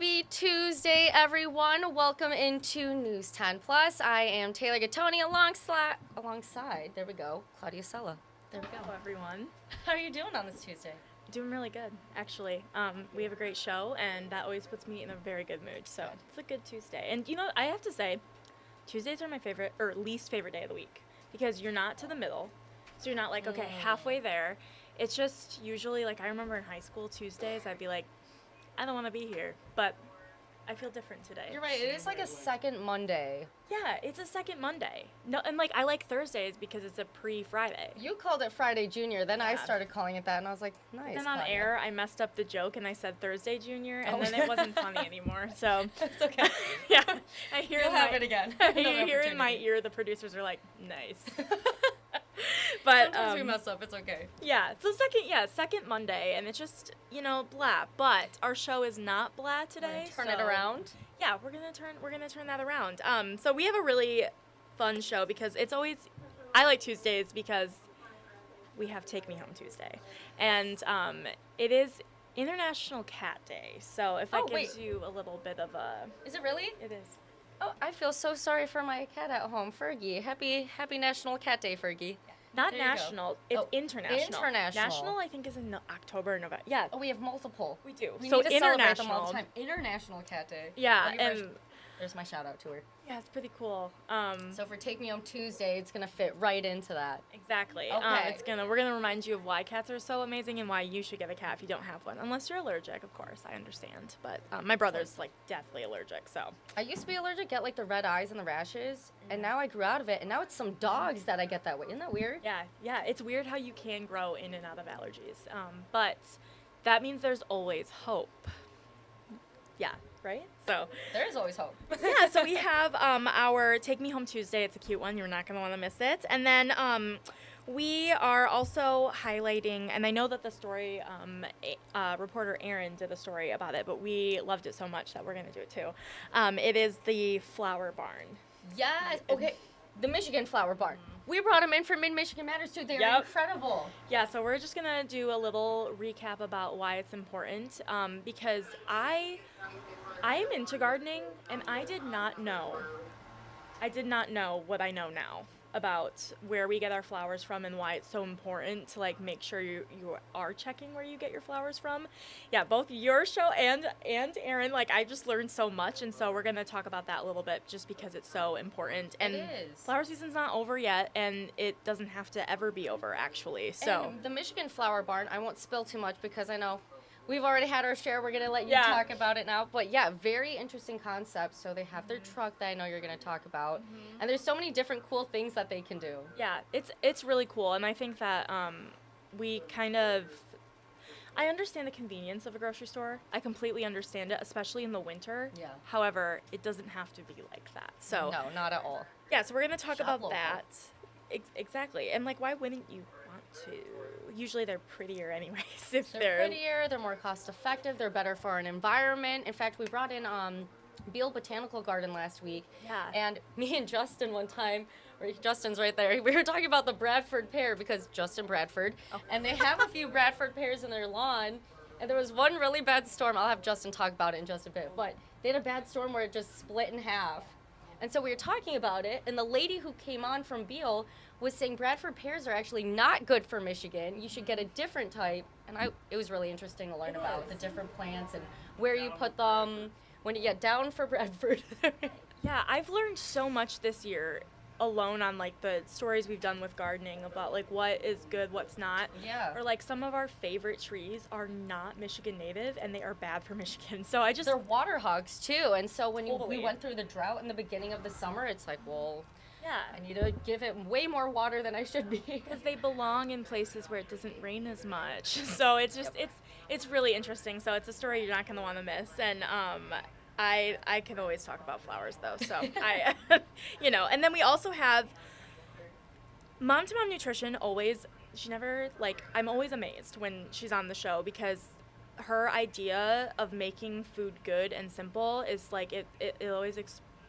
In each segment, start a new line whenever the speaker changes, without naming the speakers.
Happy Tuesday, everyone. Welcome into News 10 Plus. I am Taylor Gattoni alongside, there we go, Claudia Sella. There we go.
Hello, everyone.
How are you doing on this Tuesday?
Doing really good, actually. We have a great show, and that always puts me in a very good mood. So it's a good Tuesday. And you know, I have to say, Tuesdays are my favorite or least favorite day of the week because you're not to the middle, so you're not like okay halfway there. It's just usually like I remember in high school Tuesdays I'd be like, I don't want to be here, but I feel different today.
You're right. It is like a second Monday.
Yeah, it's a second Monday. No, and like I like Thursdays because it's a pre-Friday.
You called it Friday Junior, then I started calling it that, and I was like, nice.
Then on
Claudia.
air, I messed up the joke and I said Thursday Junior, and then it wasn't funny anymore. So
It's okay.
yeah, I hear
You'll
in
have
my,
it again.
I
Another
hear in my
opportunity.
ear the producers are like, nice. But
Sometimes we mess up. It's okay.
yeah, so second Monday, and it's just blah. But our show is not blah today.
Turn it
so-
around.
Yeah, we're gonna turn that around. So we have a really fun show because I like Tuesdays because we have Take Me Home Tuesday, and it is International Cat Day. So if that gives you a little bit of a,
Is it really?
it is.
Oh, I feel so sorry for my cat at home, Fergie. Happy National Cat Day, Fergie.
Not
There you go.
national, it's international.
international.
National, I think, is in October, November. Yeah,
Oh, we have multiple.
we do.
We
So
need to celebrate them
international.
all the time. International Cat Day.
Yeah,
Thank you for-
and
there's my shout out to her.
yeah, it's pretty cool.
So for Take Me Home Tuesday, it's gonna fit right into that.
Exactly.
Okay.
We're gonna remind you of why cats are so amazing and why you should get a cat if you don't have one, unless you're allergic, of course. I understand, but my brother's like deathly allergic, so.
I used to be allergic, get like the red eyes and the rashes, and now I grew out of it, and now it's some dogs that I get that way. Isn't that weird?
Yeah, it's weird how you can grow in and out of allergies, but that means there's always hope. Yeah, right? So.
There is always hope.
Yeah, so we have our Take Me Home Tuesday. It's a cute one. You're not going to want to miss it. And then we are also highlighting, and I know that the story, reporter Aaron did a story about it, but we loved it so much that we're going to do it too. It is the Flower Barn.
Yes. Okay. The Michigan Flower Barn. We brought them in for Mid-Michigan Matters too. They're
Yep.
incredible.
Yeah, so we're just going to do a little recap about why it's important because I am into gardening, and I did not know what I know now about where we get our flowers from and why it's so important to like make sure you are checking where you get your flowers from. Yeah, both your show and Aaron, like I just learned so much, and so we're gonna talk about that a little bit just because it's so important. And
It is.
flower season's not over yet, and it doesn't have to ever be over actually. So
And the Michigan Flower Barn, I won't spill too much because I know we've already had our share. We're going to let you
Yeah.
talk about it now. But yeah, very interesting concept. So they have their truck that I know you're going to talk about. And there's so many different cool things that they can do.
yeah, it's really cool, and I think that I understand the convenience of a grocery store. I completely understand it, especially in the winter.
Yeah.
However, it doesn't have to be like that. So
No, not at all.
yeah, so we're gonna talk
Shop
about
local.
that. Exactly, and like, why wouldn't you want to? Usually, they're prettier anyways. If
They're prettier, they're more cost effective, they're better for an environment. In fact, we brought in Beale Botanical Garden last week.
Yeah.
And me and Justin one time, or Justin's right there, we were talking about the Bradford pear because Justin Bradford.
Oh.
And they have a few Bradford pears in their lawn. And there was one really bad storm. I'll have Justin talk about it in just a bit. But they had a bad storm where it just split in half. And so we were talking about it, and the lady who came on from Beale was saying Bradford pears are actually not good for Michigan. You should get a different type. And it was really interesting to learn about the different plants and where you put them when you get down for Bradford.
Yeah, I've learned so much this year alone on like the stories we've done with gardening about like what is good, what's not.
Yeah.
Or like some of our favorite trees are not Michigan native and they are bad for Michigan. So I just
They're water hogs too, and so when we
Totally.
went through the drought in the beginning of the summer, it's like, well,
yeah,
I need to give it way more water than I should be.
because they belong in places where it doesn't rain as much. So it's just it's really interesting. So it's a story you're not going to want to miss. And I can always talk about flowers though. So I and then we also have Mom to Mom Nutrition. I'm always amazed when she's on the show because her idea of making food good and simple is like it always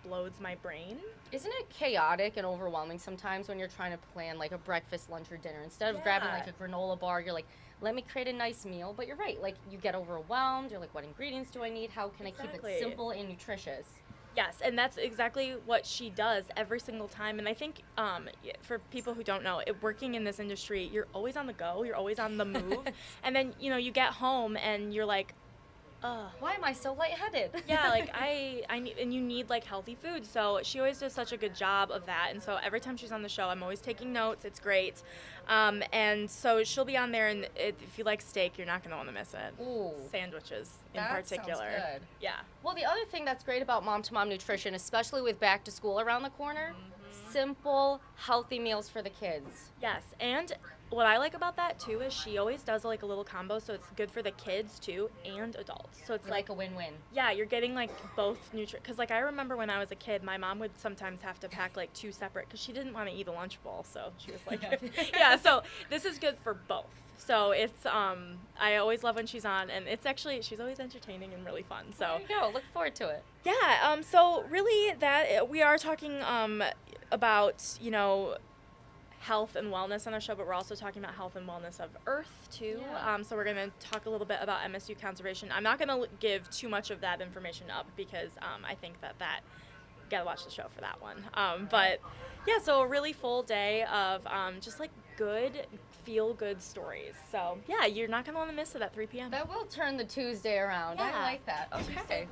explodes my brain.
Isn't it chaotic and overwhelming sometimes when you're trying to plan like a breakfast, lunch, or dinner? Instead of grabbing like a granola bar, you're like, let me create a nice meal. But you're right, like you get overwhelmed. You're like, what ingredients do I need? How can I keep it simple and nutritious?
Yes, and that's exactly what she does every single time. And I think for people who don't know, working in this industry, you're always on the go. You're always on the move. And then, you get home and you're like,
why am I so lightheaded?
Yeah, like I need, and you need like healthy food. So she always does such a good job of that. And so every time she's on the show, I'm always taking notes. It's great. And so she'll be on there, and if you like steak, you're not going to want to miss it.
Ooh.
Sandwiches in
that
particular.
Sounds good.
Yeah.
Well, the other thing that's great about Mom to Mom Nutrition, especially with back to school around the corner, simple, healthy meals for the kids.
Yes, and what I like about that too is she always does like a little combo, so it's good for the kids too and adults. So it's
like a win-win.
Yeah, you're getting like both because like I remember when I was a kid, my mom would sometimes have to pack like 2 separate because she didn't want to eat a lunch bowl, so she was like, yeah. So this is good for both. So it's I always love when she's on, and it's actually she's always entertaining and really fun. So
there you go. Look forward to it.
Yeah. So really that we are talking about health and wellness on our show, but we're also talking about health and wellness of Earth too.
Yeah.
So we're going to talk a little bit about MSU conservation. I'm not going to give too much of that information up because I think that you got to watch the show for that one. But yeah, so a really full day of just like good, feel-good stories. So yeah, you're not going to want to miss it at 3 p.m.
That will turn the Tuesday around.
Yeah.
I like that. Okay.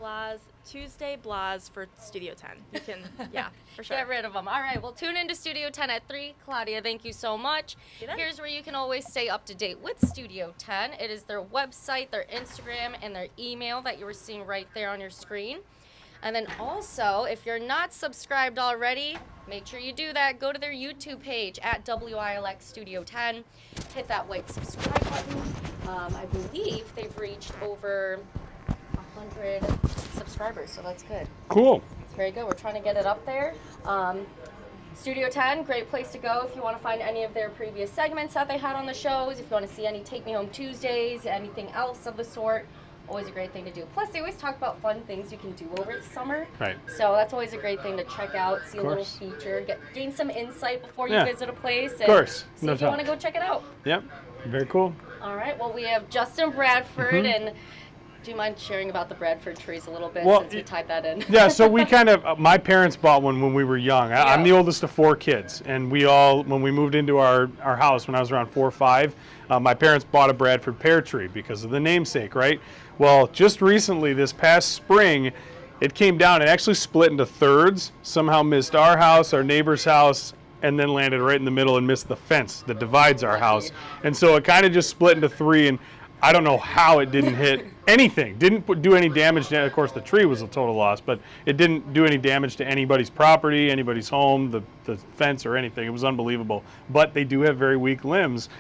Tuesday Blahs for Studio 10. You can, yeah, for sure.
Get rid of them. All right, well, tune into Studio 10 at 3. Claudia, thank you so much. Here's where you can always stay up to date with Studio 10. It is their website, their Instagram, and their email that you were seeing right there on your screen. And then also, if you're not subscribed already, make sure you do that. Go to their YouTube page at WILX Studio 10. Hit that white subscribe button. I believe they've reached over 100 subscribers, so that's good.
Cool.
It's very good. We're trying to get it up there. Studio 10, great place to go if you want to find any of their previous segments that they had on the shows, if you want to see any Take Me Home Tuesdays, anything else of the sort. Always a great thing to do. Plus, they always talk about fun things you can do over the summer.
Right.
So that's always a great thing to check out, see a little feature, gain some insight before you visit a place. And
of course.
See if you want to go check it out.
Yep. Very cool.
All right. Well, we have Justin Bradford, and do you mind sharing about the Bradford trees a little bit since we tied that in?
Yeah, so we kind of, my parents bought one when we were young. I'm the oldest of 4 kids, and we all, when we moved into our house when I was around 4 or 5, my parents bought a Bradford pear tree because of the namesake, right? Well, just recently, this past spring, it came down and actually split into thirds, somehow missed our house, our neighbor's house, and then landed right in the middle and missed the fence that divides our house. And so it kind of just split into 3, and I don't know how it didn't hit anything. Didn't do any damage to, of course, the tree was a total loss, but it didn't do any damage to anybody's property, anybody's home, the fence or anything. It was unbelievable. But they do have very weak limbs.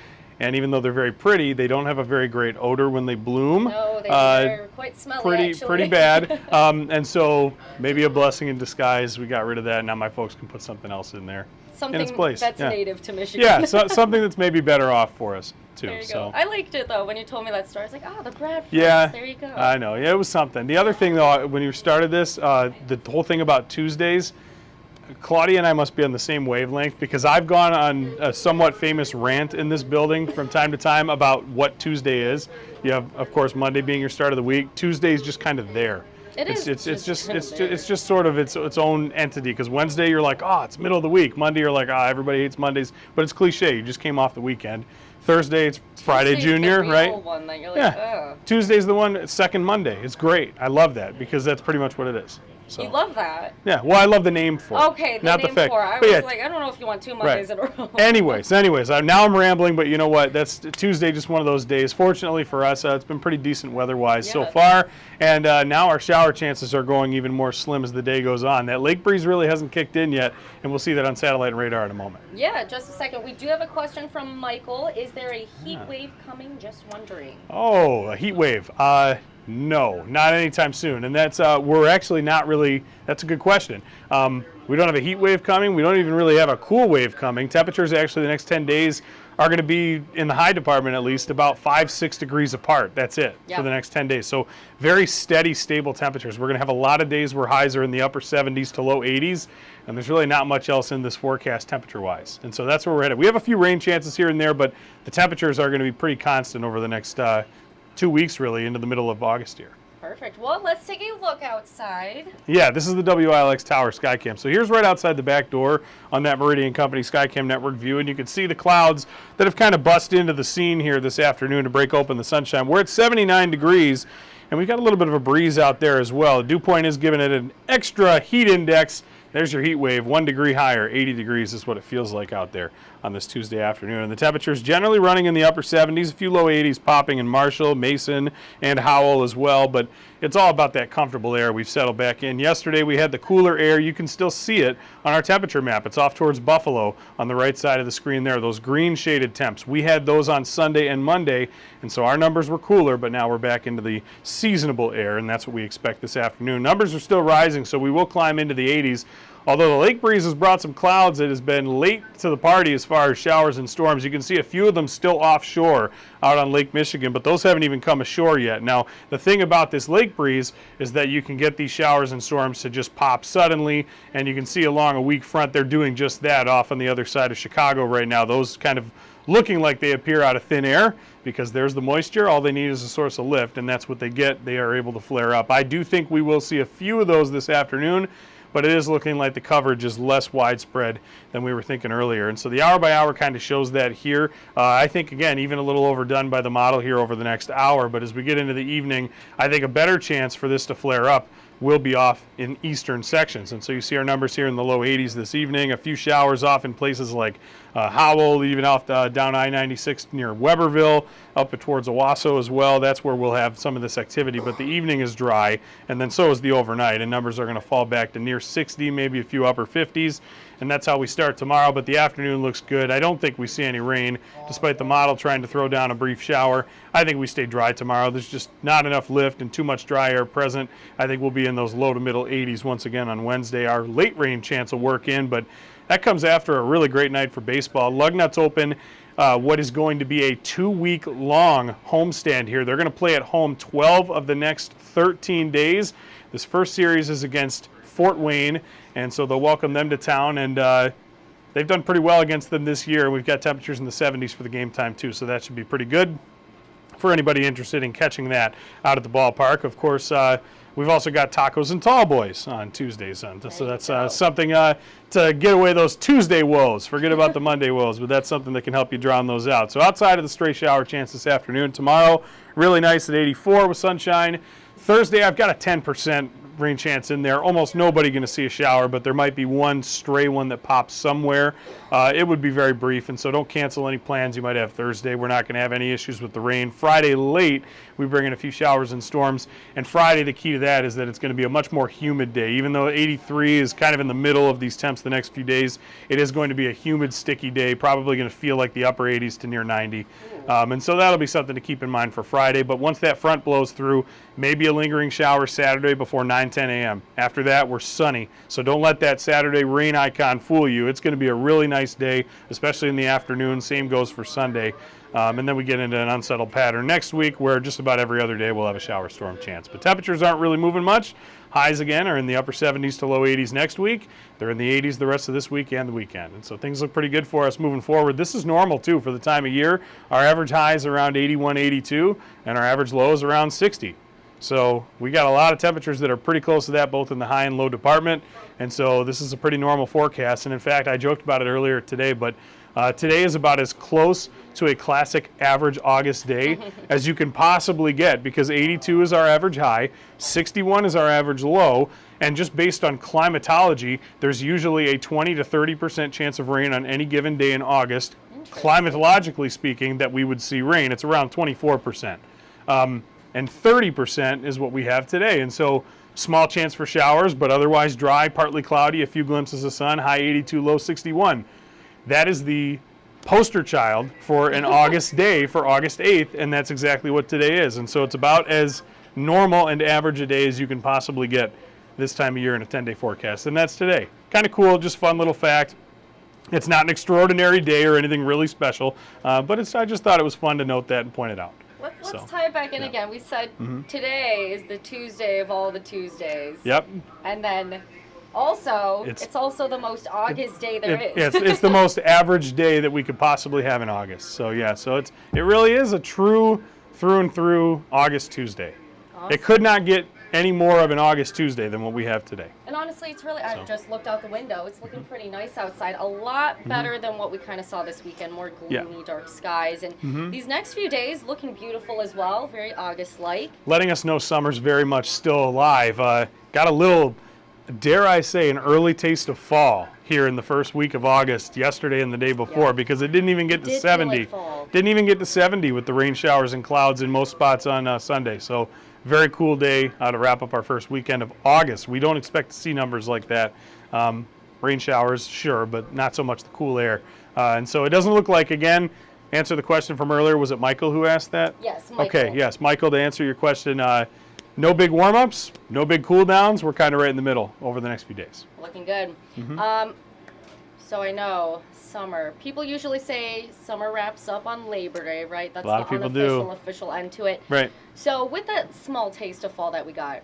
And even though they're very pretty, they don't have a very great odor when they bloom.
No, they're quite smelly,
pretty bad. And so maybe a blessing in disguise. We got rid of that. Now my folks can put something else in there.
Something
in its place.
That's native to Michigan.
Yeah, something that's maybe better off for us too.
There you go. I liked it though when you told me that story. I was like, the Bradford.
Yeah.
There you go.
I know. Yeah, it was something. The other thing though, when you started this, the whole thing about Tuesdays, Claudia and I must be on the same wavelength because I've gone on a somewhat famous rant in this building from time to time about what Tuesday is. You have, of course, Monday being your start of the week. Tuesday is just kind of there. It's just sort of its own entity because Wednesday you're like, it's middle of the week. Monday you're like, everybody hates Mondays, but it's cliche. You just came off the weekend. Thursday it's Friday Junior, right?
One that you're like,
Tuesday's the one. Second Monday. It's great. I love that because that's pretty much what it is. So.
You love that?
Yeah, well, I love the name for it.
Okay,
not
name
the fact.
for it. I was like, I don't know if you want 2 Mondays in a row.
Anyways, now I'm rambling, but you know what? That's Tuesday, just one of those days. Fortunately for us, it's been pretty decent weather-wise so far, and now our shower chances are going even more slim as the day goes on. That lake breeze really hasn't kicked in yet, and we'll see that on satellite and radar in a moment.
Yeah, just a second. We do have a question from Michael. Is there a heat wave coming? Just wondering.
Oh, a heat wave. No, not anytime soon. And that's, we're actually not really, that's a good question. We don't have a heat wave coming. We don't even really have a cool wave coming. Temperatures actually the next 10 days are going to be, in the high department at least, about 5-6 degrees apart. That's it for the next 10 days. So very steady, stable temperatures. We're going to have a lot of days where highs are in the upper 70s to low 80s, and there's really not much else in this forecast temperature-wise. And so that's where we're headed. We have a few rain chances here and there, but the temperatures are going to be pretty constant over the next 2 weeks, really, into the middle of August here.
Perfect. Well, let's take a look outside.
Yeah, this is the WILX Tower Skycam. So here's right outside the back door on that Meridian Company Skycam network view, and you can see the clouds that have kind of bust into the scene here this afternoon to break open the sunshine. We're at 79 degrees, and we've got a little bit of a breeze out there as well. The dew point is giving it an extra heat index. There's your heat wave, 1 degree higher, 80 degrees is what it feels like out there on this Tuesday afternoon. And the temperatures generally running in the upper 70s, a few low 80s popping in Marshall, Mason, and Howell as well. But it's all about that comfortable air. We've settled back in. Yesterday we had the cooler air. You can still see it on our temperature map. It's off towards Buffalo on the right side of the screen there, those green shaded temps. We had those on Sunday and Monday, and so our numbers were cooler, but now we're back into the seasonable air, and that's what we expect this afternoon. Numbers are still rising, so we will climb into the 80s. Although the lake breeze has brought some clouds, it has been late to the party as far as showers and storms. You can see a few of them still offshore out on Lake Michigan, but those haven't even come ashore yet. Now, the thing about this lake breeze is that you can get these showers and storms to just pop suddenly, and you can see along a weak front, they're doing just that off on the other side of Chicago right now. Those kind of looking like they appear out of thin air because there's the moisture. All they need is a source of lift, and that's what they get. They are able to flare up. I do think we will see a few of those this afternoon, but it is looking like the coverage is less widespread than we were thinking earlier. And so the hour by hour kind of shows that here. I think, again, even a little overdone by the model here over the next hour, but as we get into the evening, I think a better chance for this to flare up will be off in eastern sections. And so you see our numbers here in the low 80s this evening, a few showers off in places like Howell, even off down I-96 near Weberville, up towards Owasso as well. That's where we'll have some of this activity, but the evening is dry, and then so is the overnight, and numbers are going to fall back to near 60, maybe a few upper 50s, and that's how we start tomorrow. But the afternoon looks good. I don't think we see any rain, despite the model trying to throw down a brief shower. I think we stay dry tomorrow. There's just not enough lift and too much dry air present. I think we'll be in those low to middle 80s once again on Wednesday. Our late rain chance will work in, but that comes after a really great night for baseball. Lugnut's open what is going to be a 2-week-long homestand here. They're going to play at home 12 of the next 13 days. This first series is against Fort Wayne, and so they'll welcome them to town, and they've done pretty well against them this year. We've got temperatures in the 70s for the game time, too, so that should be pretty good for anybody interested in catching that out at the ballpark. Of course, we've also got tacos and tall boys on Tuesdays, so that's something to get away those Tuesday woes. Forget about the Monday woes, but that's something that can help you drown those out. So outside of the stray shower chance this afternoon, tomorrow, really nice at 84 with sunshine. Thursday, I've got a 10% rain chance in there. Almost nobody going to see a shower, but there might be one stray one that pops somewhere. It would be very brief, and so don't cancel any plans you might have Thursday. We're not going to have any issues with the rain. Friday late, we bring in a few showers and storms, and Friday, the key to that is that it's going to be a much more humid day. Even though 83 is kind of in the middle of these temps the next few days, it is going to be a humid, sticky day, probably going to feel like the upper 80s to near 90. And so that'll be something to keep in mind for Friday. But once that front blows through, maybe a lingering shower Saturday before 9-10 a.m. After that, we're sunny. So don't let that Saturday rain icon fool you. It's going to be a really nice day, especially in the afternoon. Same goes for Sunday. And then we get into an unsettled pattern next week where just about every other day we'll have a shower storm chance. But temperatures aren't really moving much. Highs again are in the upper 70s to low 80s next week. They're in the 80s the rest of this week and the weekend. And so things look pretty good for us moving forward. This is normal, too, for the time of year. Our average high is around 81, 82, and our average low is around 60. So we got a lot of temperatures that are pretty close to that, both in the high and low department. And so this is a pretty normal forecast. And in fact, I joked about it earlier today, but today is about as close to a classic average August day as you can possibly get, because 82 is our average high, 61 is our average low, and just based on climatology, there's usually a 20 to 30% chance of rain on any given day in August, climatologically speaking, that we would see rain. It's around 24%. And 30% is what we have today. And so small chance for showers, but otherwise dry, partly cloudy, a few glimpses of sun, high 82, low 61. That is the poster child for an August day for August 8th, and that's exactly what today is. And so it's about as normal and average a day as you can possibly get this time of year in a 10-day forecast, and that's today. Kind of cool, just fun little fact. It's not an extraordinary day or anything really special, but I just thought it was fun to note that and point it out.
Let's tie it back in again. We said today is the Tuesday of all the Tuesdays.
Yep.
And then also, it's also the most August day there is.
It's the most average day that we could possibly have in August. So yeah, so it really is a true through and through August Tuesday. Awesome. It could not get any more of an August Tuesday than what we have today.
And honestly, it's really, I just looked out the window. It's looking pretty nice outside. A lot better than what we kind of saw this weekend. More gloomy, dark skies. And these next few days looking beautiful as well. Very August-like.
Letting us know summer's very much still alive. Got a little, dare I say, an early taste of fall here in the first week of August, yesterday and the day before, because it didn't even get to 70. Didn't even get to 70 with the rain showers and clouds in most spots on Sunday. So very cool day to wrap up our first weekend of August. We don't expect to see numbers like that. Rain showers, sure, but not so much the cool air. And so it doesn't look like, again, answer the question from earlier, was it Michael who asked that?
Yes, Michael.
Okay, yes, Michael, to answer your question, no big warm-ups, no big cool-downs. We're kind of right in the middle over the next few days.
Looking good. So I know summer. People usually say summer wraps up on Labor Day, right? That's
a lot of people do.
Official end to it.
Right.
So with that small taste of fall that we got,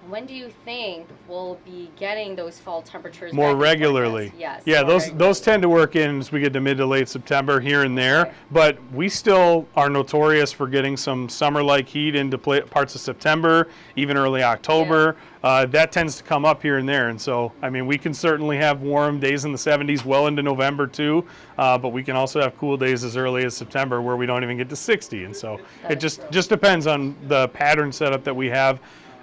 when do you think we'll be getting those fall temperatures
more regularly?
Yes.
Yeah, those tend to work in as we get to mid to late September here and there, okay. But we still are notorious for getting some summer-like heat into parts of September, even early October. Yeah. That tends to come up here and there, and so, I mean, we can certainly have warm days in the 70s well into November too, but we can also have cool days as early as September where we don't even get to 60, and so it just depends on the pattern setup that we have.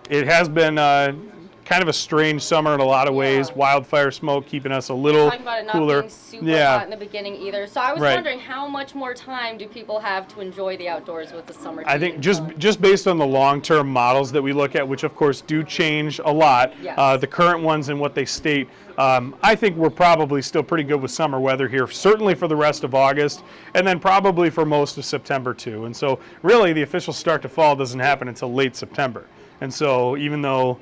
It has been kind of a strange summer in a lot of ways. Wildfire smoke keeping us a little
talking about it not
cooler.
Being super hot in the beginning either. So I was wondering, how much more time do people have to enjoy the outdoors with the summer?
I think just based on the long-term models that we look at, which of course do change a lot, the current ones and what they state, I think we're probably still pretty good with summer weather here, certainly for the rest of August, and then probably for most of September too. And so really the official start to fall doesn't happen until late September. And so even though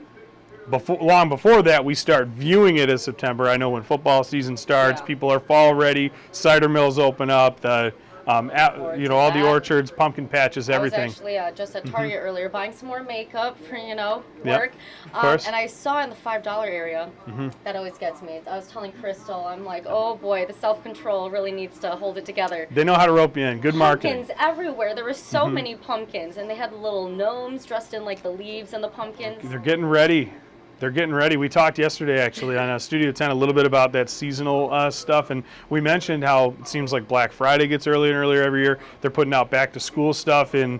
long before that we start viewing it as September, I know when football season starts, people are fall ready, cider mills open up, all the orchards, pumpkin patches, everything.
I was actually just at Target earlier buying some more makeup for, work.
Of course.
And I saw in the $5 area, that always gets me. I was telling Crystal, I'm like, oh boy, the self-control really needs to hold it together.
They know how to rope you in. Good marketing.
Pumpkins everywhere. There were so many pumpkins, and they had little gnomes dressed in like the leaves and the pumpkins.
They're getting ready. They're getting ready. We talked yesterday, actually, on Studio 10 a little bit about that seasonal stuff, and we mentioned how it seems like Black Friday gets earlier and earlier every year. They're putting out back-to-school stuff in,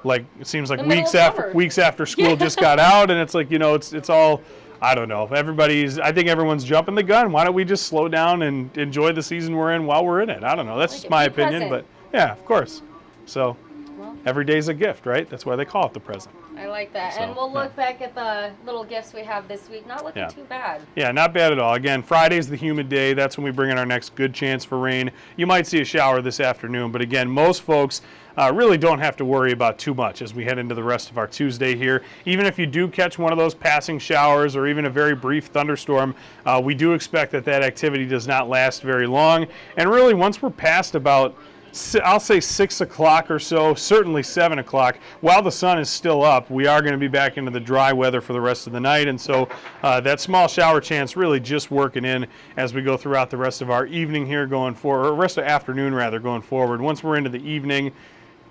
like, it seems like weeks after school just got out, and it's like, it's all, I don't know. I think everyone's jumping the gun. Why don't we just slow down and enjoy the season we're in while we're in it? I don't know. That's just my opinion, but yeah, of course. So every day's a gift, right? That's why they call it the present.
I like that. And we'll look back at the little gifts we have this week. Not looking too bad.
Yeah, not bad at all. Again, Friday's the humid day. That's when we bring in our next good chance for rain. You might see a shower this afternoon, but again, most folks really don't have to worry about too much as we head into the rest of our Tuesday here. Even if you do catch one of those passing showers or even a very brief thunderstorm, we do expect that activity does not last very long. And really, once we're past about I'll say 6 o'clock or so, certainly 7 o'clock. While the sun is still up, we are going to be back into the dry weather for the rest of the night. And so that small shower chance really just working in as we go throughout the rest of our evening here going forward, or rest of afternoon rather going forward. Once we're into the evening,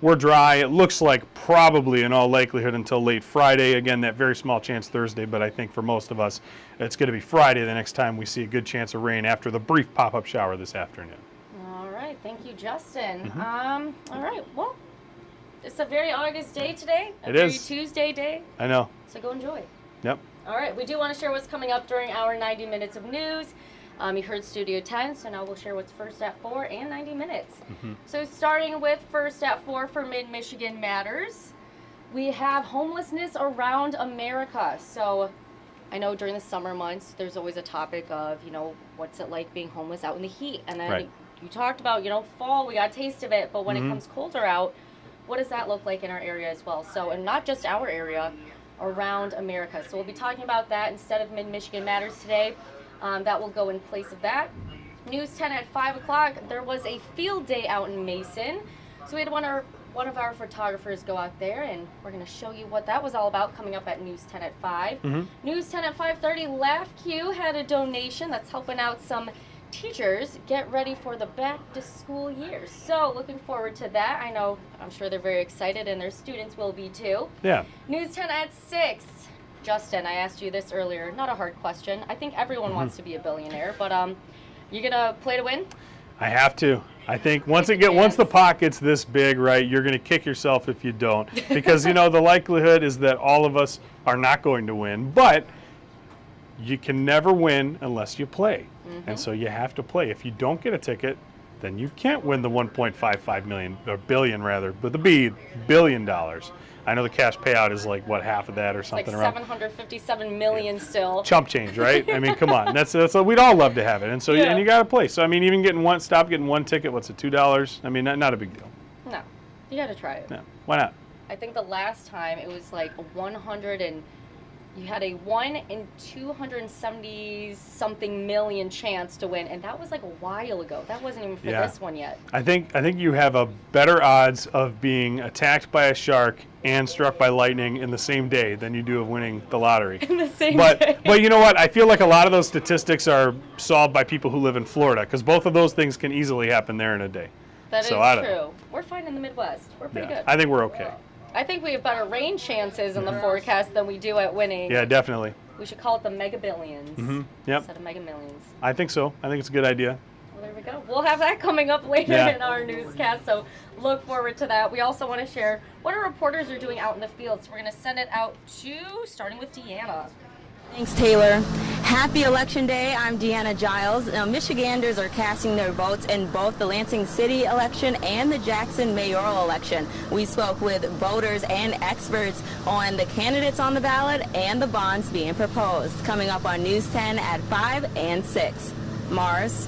we're dry. It looks like probably in all likelihood until late Friday. Again, that very small chance Thursday, but I think for most of us, it's going to be Friday the next time we see a good chance of rain after the brief pop-up shower this afternoon.
Thank you, Justin. All right, well, it's a very August day today.
It is.
A very Tuesday day.
I know.
So go enjoy.
Yep.
All right, we do want to share what's coming up during our 90 minutes of news. You heard Studio 10, so now we'll share what's first at 4 and 90 minutes. So starting with first at 4 for Mid-Michigan Matters, we have homelessness around America. So I know during the summer months, there's always a topic of, what's it like being homeless out in the heat? And then you talked about, fall, we got a taste of it, but when it comes colder out, what does that look like in our area as well? So, and not just our area, around America. So we'll be talking about that instead of Mid-Michigan Matters today. That will go in place of that. News 10 at 5 o'clock, there was a field day out in Mason. So we had one of our photographers go out there, and we're going to show you what that was all about coming up at News 10 at 5. News 10 at 5:30, LAFQ had a donation that's helping out some teachers get ready for the back-to-school year. So looking forward to that. I'm sure they're very excited, and their students will be too.
Yeah.
News 10 at 6. Justin, I asked you this earlier. Not a hard question. I think everyone wants to be a billionaire, but you gonna play to win?
I have to. I think once the pot gets this big, right, you're going to kick yourself if you don't, because the likelihood is that all of us are not going to win, but you can never win unless you play. And so you have to play. If you don't get a ticket, then you can't win the 1.55 million, or billion rather, with a B, $1 billion. I know the cash payout is like what, half of that or something
like
around.
757 million still.
Chump change, right? I mean, come on. That's we'd all love to have it, and so and you got to play. So I mean, even getting one ticket, what's it, $2? I mean, not a big deal.
No, you got to try it.
No, why not?
I think the last time it was like 100 and you had a 1 in 270 something million chance to win, and that was like a while ago. That wasn't even for this one yet.
I think you have a better odds of being attacked by a shark and struck by lightning in the same day than you do of winning the lottery.
In the same day.
But you know what? I feel like a lot of those statistics are solved by people who live in Florida, because both of those things can easily happen there in a day.
That is true. We're fine in the Midwest. We're pretty good.
I think we're okay.
I think we have better rain chances in the forecast than we do at winning.
Yeah, definitely.
We should call it the Mega Billions instead of Mega Millions.
I think so. I think it's a good idea.
Well, there we go. We'll have that coming up later in our newscast, so look forward to that. We also want to share what our reporters are doing out in the field, so we're going to send it out starting with Deanna.
Thanks, Taylor. Happy Election Day. I'm Deanna Giles. Now, Michiganders are casting their votes in both the Lansing City election and the Jackson mayoral election. We spoke with voters and experts on the candidates on the ballot and the bonds being proposed. Coming up on News 10 at 5 and 6. Mars.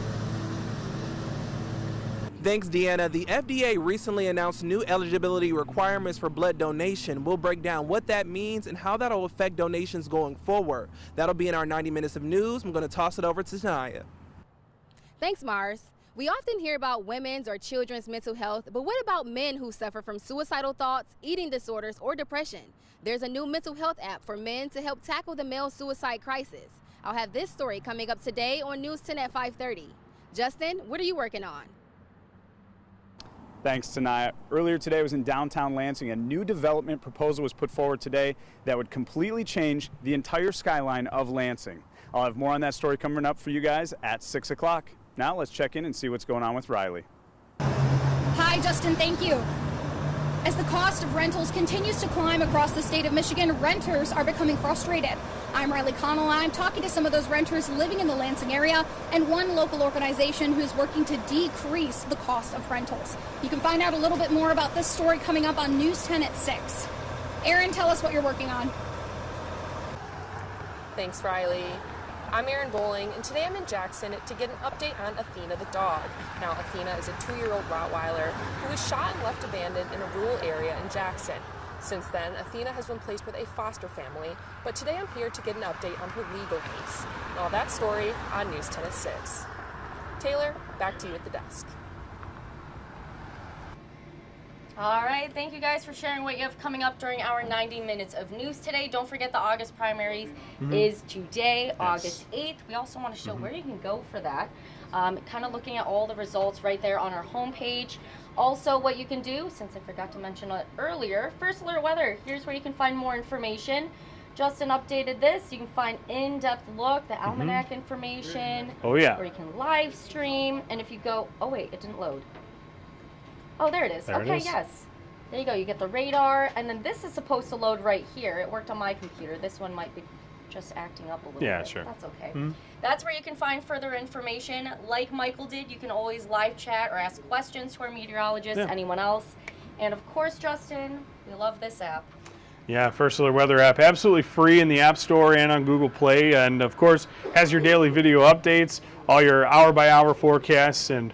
Thanks, Deanna. The FDA recently announced new eligibility requirements for blood donation. We'll break down what that means and how that'll affect donations going forward. That'll be in our 90 minutes of news. I'm going to toss it over to Tanaya.
Thanks, Mars. We often hear about women's or children's mental health, but what about men who suffer from suicidal thoughts, eating disorders, or depression? There's a new mental health app for men to help tackle the male suicide crisis. I'll have this story coming up today on News 10 at 5:30. Justin, what are you working on?
Thanks, Tanaya. Earlier today was in downtown Lansing. A new development proposal was put forward today that would completely change the entire skyline of Lansing. I'll have more on that story coming up for you guys at 6 o'clock. Now let's check in and see what's going on with Riley.
Hi, Justin, thank you. As the cost of rentals continues to climb across the state of Michigan, renters are becoming frustrated. I'm Riley Connell. I'm talking to some of those renters living in the Lansing area and one local organization who's working to decrease the cost of rentals. You can find out a little bit more about this story coming up on News 10 at 6. Aaron, tell us what you're working on.
Thanks, Riley. I'm Erin Bowling, and today I'm in Jackson to get an update on Athena the dog. Now, Athena is a 2-year-old Rottweiler who was shot and left abandoned in a rural area in Jackson. Since then, Athena has been placed with a foster family, but today I'm here to get an update on her legal case. And all that story on News 10 at 6. Taylor, back to you at the desk.
All right, thank you guys for sharing what you have coming up during our 90 minutes of news today. Don't forget the August primaries is today, August 8th. We also want to show where you can go for that. Kind of looking at all the results right there on our homepage. Also, what you can do, since I forgot to mention it earlier, First Alert Weather. Here's where you can find more information. Justin updated this. You can find in-depth look, the almanac information.
Oh, yeah.
Or you can live stream. And if you go, oh wait, it didn't load. Oh, there it is.
There
okay,
it is.
yes. There you go. You get the radar, and then this is supposed to load right here. It worked on my computer. This one might be just acting up a little bit.
Yeah, sure.
That's okay. That's where you can find further information. Like Michael did, you can always live chat or ask questions to our meteorologist, anyone else. And of course, Justin, we love this app.
Yeah, First Alert Weather app, absolutely free in the App Store and on Google Play, and of course has your daily video updates, all your hour-by-hour forecasts, and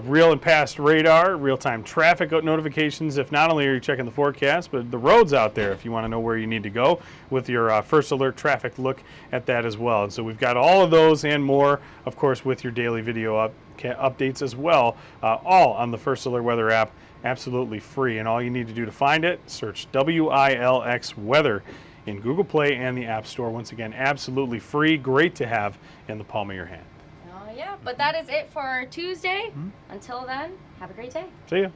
real and past radar, real-time traffic notifications. If not only are you checking the forecast, but the roads out there if you want to know where you need to go with your First Alert traffic look at that as well. And so we've got all of those and more, of course, with your daily video updates as well, all on the First Alert Weather app, absolutely free. And all you need to do to find it, search WILX Weather in Google Play and the App Store. Once again, absolutely free, great to have in the palm of your hand.
Oh yeah, but that is it for Tuesday. Until then, have a great day.
See ya.